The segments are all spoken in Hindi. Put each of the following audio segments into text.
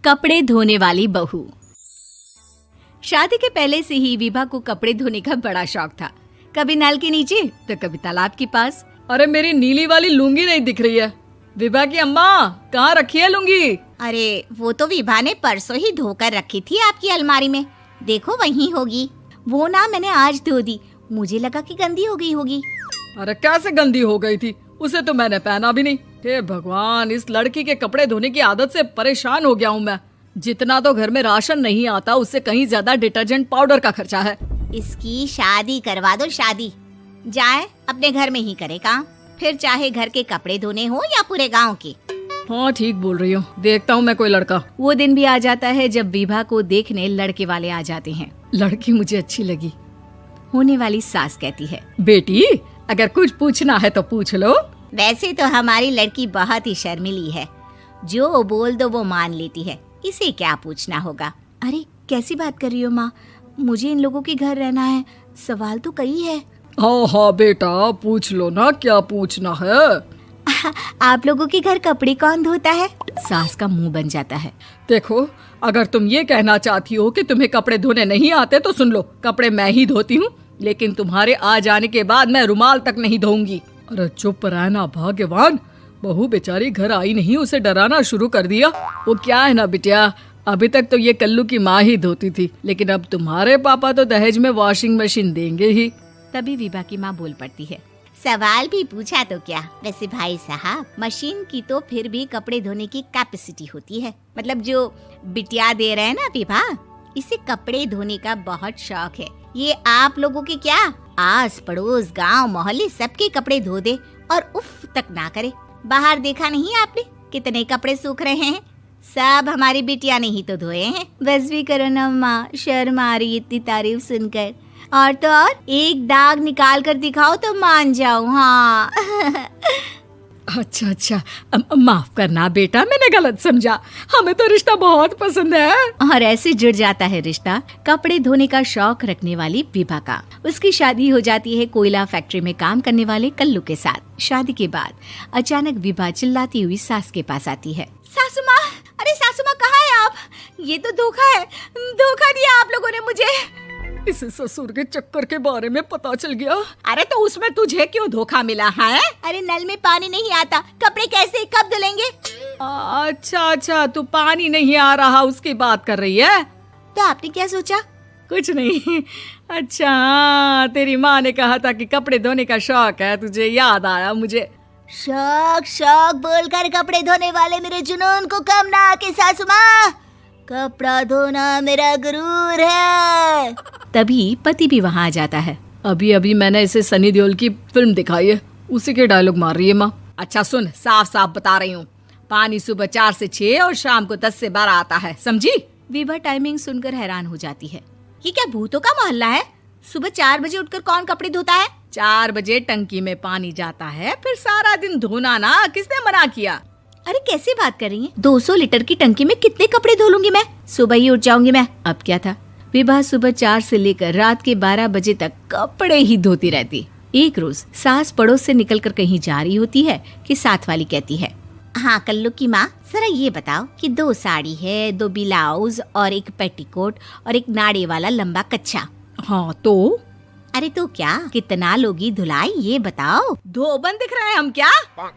कपड़े धोने वाली बहू। शादी के पहले से ही विभा को कपड़े धोने का बड़ा शौक था। कभी नल के नीचे तो कभी तालाब के पास। अरे मेरी नीली वाली लुंगी नहीं दिख रही है। विभा की अम्मा, कहाँ रखी है लुंगी? अरे वो तो विभा ने परसों ही धोकर रखी थी आपकी अलमारी में, देखो वहीं होगी। वो ना मैंने आज धो दी, मुझे लगा कि गंदी हो गई होगी। अरे कैसे गंदी हो गई थी? उसे तो मैंने पहना भी नहीं। हे भगवान, इस लड़की के कपड़े धोने की आदत से परेशान हो गया हूँ मैं। जितना तो घर में राशन नहीं आता, उससे कहीं ज्यादा डिटर्जेंट पाउडर का खर्चा है। इसकी शादी करवा दो, शादी जाए अपने घर में ही करे काम, फिर चाहे घर के कपड़े धोने हो या पूरे गांव के। हाँ ठीक बोल रही हूँ, देखता हूँ मैं कोई लड़का। वो दिन भी आ जाता है जब विभा को देखने लड़के वाले आ जाते हैं। लड़की मुझे अच्छी लगी। होने वाली सास कहती है, बेटी अगर कुछ पूछना है तो पूछ लो। वैसे तो हमारी लड़की बहुत ही शर्मीली है, जो बोल दो वो मान लेती है, इसे क्या पूछना होगा। अरे कैसी बात कर रही हो माँ, मुझे इन लोगों के घर रहना है, सवाल तो कई है। हाँ हाँ बेटा, पूछ लो ना, क्या पूछना है। आप लोगों के घर कपड़े कौन धोता है? सास का मुंह बन जाता है। देखो, अगर तुम ये कहना चाहती हो कि तुम्हें कपड़े धोने नहीं आते तो सुन लो, कपड़े मैं ही धोती हूँ, लेकिन तुम्हारे आ जाने के बाद मैं रुमाल तक नहीं धोऊंगी। अरे चुप रहना भाग्यवान, बहू बेचारी घर आई नहीं, उसे डराना शुरू कर दिया। वो क्या है ना बिटिया, अभी तक तो ये कल्लू की माँ ही धोती थी, लेकिन अब तुम्हारे पापा तो दहेज में वॉशिंग मशीन देंगे ही। तभी विभा की माँ बोल पड़ती है, सवाल भी पूछा तो क्या। वैसे भाई साहब, मशीन की तो फिर भी कपड़े धोने की कैपेसिटी होती है, मतलब जो बिटिया दे रहे हैं ना विभा, इसे कपड़े धोने का बहुत शौक है। ये आप लोगों के क्या, आस पड़ोस गांव मोहल्ले सबके कपड़े धो दे और उफ तक ना करे। बाहर देखा नहीं आपने कितने कपड़े सूख रहे हैं, सब हमारी बिटिया ने ही तो धोए हैं। बस भी करो ना माँ, शर्म आ रही इतनी तारीफ सुनकर। और तो और एक दाग निकाल कर दिखाओ तो मान जाऊं। हाँ अच्छा, माफ करना बेटा, मैंने गलत समझा। हमें तो रिश्ता बहुत पसंद है। और ऐसे जुड़ जाता है रिश्ता कपड़े धोने का शौक रखने वाली विभा का। उसकी शादी हो जाती है कोयला फैक्ट्री में काम करने वाले कल्लू के साथ। शादी के बाद अचानक विभा चिल्लाती हुई सास के पास आती है। सासू माँ, अरे सासू माँ कहाँ है आप? ये तो धोखा है, धोखा दिया आप लोगों ने मुझे। इसे ससुर के चक्कर के बारे में पता चल गया। अरे तो उसमें तुझे क्यों धोखा मिला है? अरे नल में पानी नहीं आता, कपड़े कैसे कब धुलेंगे? अच्छा, तू पानी नहीं आ रहा उसकी बात कर रही है। तो आपने क्या सोचा? कुछ नहीं। अच्छा, तेरी माँ ने कहा था कि कपड़े धोने का शौक है तुझे, याद आया मुझे। शौक बोलकर कपड़े धोने वाले मेरे जुनून को कम ना आके सासू माँ, कपड़ा धोना मेरा गुरूर है। तभी पति भी वहाँ आ जाता है। अभी मैंने इसे सनी देओल की फिल्म दिखाई है, उसी के डायलॉग मार रही है माँ। अच्छा सुन, साफ बता रही हूँ, पानी सुबह 4 से 6 और शाम को 10 से 12 आता है, समझी? विभा टाइमिंग सुनकर हैरान हो जाती है। ये क्या भूतों का मोहल्ला है? सुबह 4 बजे उठकर कौन कपड़े धोता है? 4 बजे टंकी में पानी जाता है, फिर सारा दिन धोना ना, किसने मना किया? अरे कैसी बात कर रही हैं? 200 लीटर की टंकी में कितने कपड़े धो लूंगी मैं, सुबह ही उठ जाऊंगी मैं। अब क्या था, विभा सुबह 4 से लेकर रात के 12 बजे तक कपड़े ही धोती रहती। एक रोज सास पड़ोस से निकलकर कहीं जा रही होती है कि साथ वाली कहती है, हाँ कल्लू की माँ, जरा ये बताओ कि 2 साड़ी है, 2 ब्लाउज और एक पेटीकोट और एक नाड़े वाला लंबा कच्छा। हाँ तो? अरे तो क्या, कितना लोगी धुलाई ये बताओ। धोबन दिख रहे हैं हम क्या?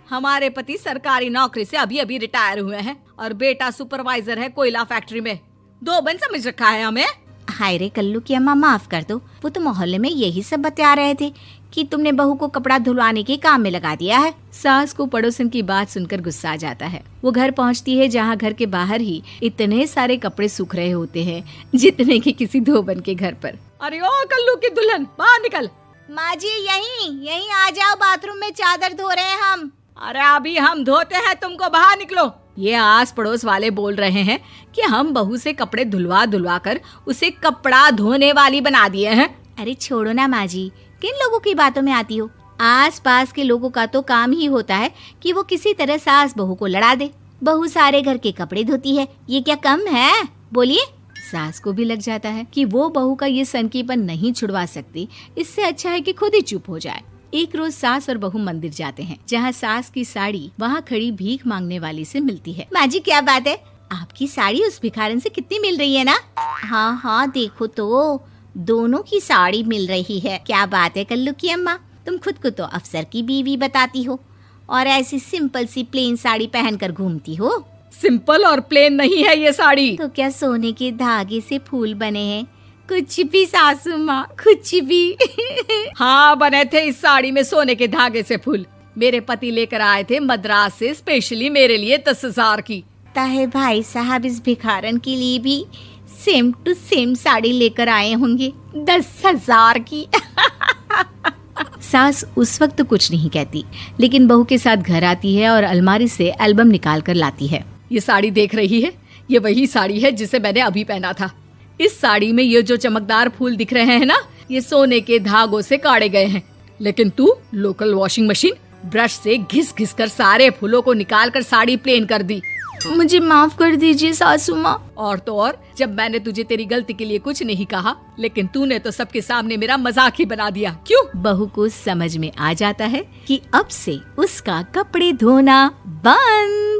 हमारे पति सरकारी नौकरी से अभी रिटायर हुए हैं और बेटा सुपरवाइजर है कोयला फैक्ट्री में। धोबन समझ रखा है हमें। हाय रे कल्लू की अम्मा, माफ कर दो, वो तो मोहल्ले में यही सब बता रहे थे कि तुमने बहू को कपड़ा धुलवाने के काम में लगा दिया है। सास को पड़ोसन की बात सुनकर गुस्सा आ जाता है। वो घर पहुंचती है जहां घर के बाहर ही इतने सारे कपड़े सूख रहे होते हैं जितने कि किसी धोबन के घर पर। अरे ओ कल्लू की दुल्हन, बाहर निकल। माँ जी यहीं आ जाओ, बाथरूम में चादर धो रहे हैं हम। अरे अभी हम धोते हैं, तुमको बाहर निकलो। ये आस पड़ोस वाले बोल रहे हैं कि हम बहू से कपड़े धुलवा कर उसे कपड़ा धोने वाली बना दिए हैं। अरे छोड़ो ना माँ जी, किन लोगों की बातों में आती हो? आस पास के लोगों का तो काम ही होता है कि वो किसी तरह सास बहू को लड़ा दे। बहू सारे घर के कपड़े धोती है, ये क्या कम है? बोलिए। सास को भी लग जाता है कि वो बहू का ये सनकीपन नहीं छुड़वा सकती, इससे अच्छा है कि खुद ही चुप हो जाए। एक रोज सास और बहू मंदिर जाते हैं, जहाँ सास की साड़ी वहाँ खड़ी भीख मांगने वाली से मिलती है। माँ जी क्या बात है, आपकी साड़ी उस भिखारन से कितनी मिल रही है ना? हाँ हाँ देखो तो, दोनों की साड़ी मिल रही है। क्या बात है कल्लू की अम्मा, तुम खुद को तो अफसर की बीवी बताती हो और ऐसी सिंपल सी प्लेन साड़ी पहनकर घूमती हो। सिंपल और प्लेन नहीं है ये साड़ी। तो क्या सोने के धागे से फूल बने हैं? कुछ भी सासू माँ, कुछ भी। हाँ बने थे इस साड़ी में सोने के धागे से फूल। मेरे पति लेकर आए थे मद्रास से स्पेशली मेरे लिए 10,000 की। ताहे भाई साहब इस भिखारन के लिए भी सेम टू सेम साड़ी लेकर आए होंगे 10,000 की। सास उस वक्त तो कुछ नहीं कहती, लेकिन बहू के साथ घर आती है और अलमारी से एल्बम निकाल कर लाती है। ये साड़ी देख रही है, ये वही साड़ी है जिसे मैंने अभी पहना था। इस साड़ी में ये जो चमकदार फूल दिख रहे हैं ना, ये सोने के धागों से काढ़े गए हैं। लेकिन तू लोकल वॉशिंग मशीन ब्रश से घिस घिस कर सारे फूलों को निकाल कर साड़ी प्लेन कर दी। मुझे माफ कर दीजिए सासू माँ। और तो और, जब मैंने तुझे तेरी गलती के लिए कुछ नहीं कहा, लेकिन तूने तो सबके सामने मेरा मजाक ही बना दिया। क्यों? बहू को समझ में आ जाता है कि अब से उसका कपड़े धोना बंद।